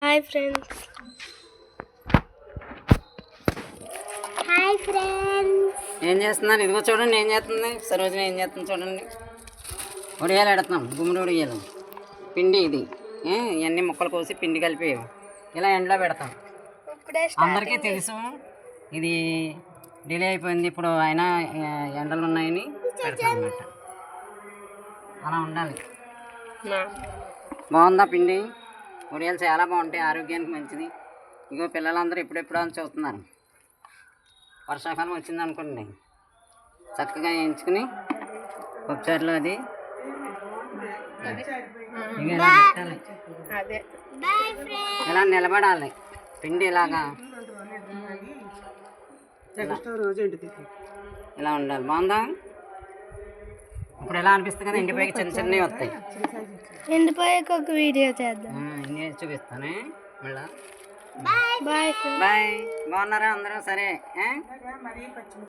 Hi friends. ఏం చేస్తున్నారు? ఇదిగో చూడండి ఏం చేస్తుంది సరోజిని. ఏం చేస్తుంది చూడండి. ఉడియాలు ఎడుతున్నాం, గుమ్మడి ఉడియాలు. పిండి ఇది ఇవన్నీ ముక్కలు కోసి పిండి కలిపి ఇలా ఎండలో పెడతాం. అందరికీ తెలుసు ఇది డిలే అయిపోయింది, ఇప్పుడు అయినా ఎండలు ఉన్నాయని పెడతాం అన్నమాట. అలా ఉండాలి. బాగుందా పిండి? ఉడియాలు చాలా బాగుంటాయి, ఆరోగ్యానికి మంచిది. ఇగో పిల్లలందరూ ఎప్పుడెప్పుడు అని చూస్తున్నారు. వర్షాకాలం వచ్చింది అనుకోండి, చక్కగా వేయించుకుని పప్పుచారులో అది ఇలా పెట్టాలి. ఇలా నిలబడాలి పిండి ఇలాగా ఇలా ఉండాలి. బాగుందా? ఇప్పుడు ఎలా అనిపిస్తుంది కదా, ఎండిపోయి చిన్న చిన్నవి వస్తాయి. ఎండిపోయాక ఒక వీడియో చేద్దాం. చూపిస్తానే మళ్ళా. బాయ్. బాయ్. బాగున్నారా అందరూ? సరే.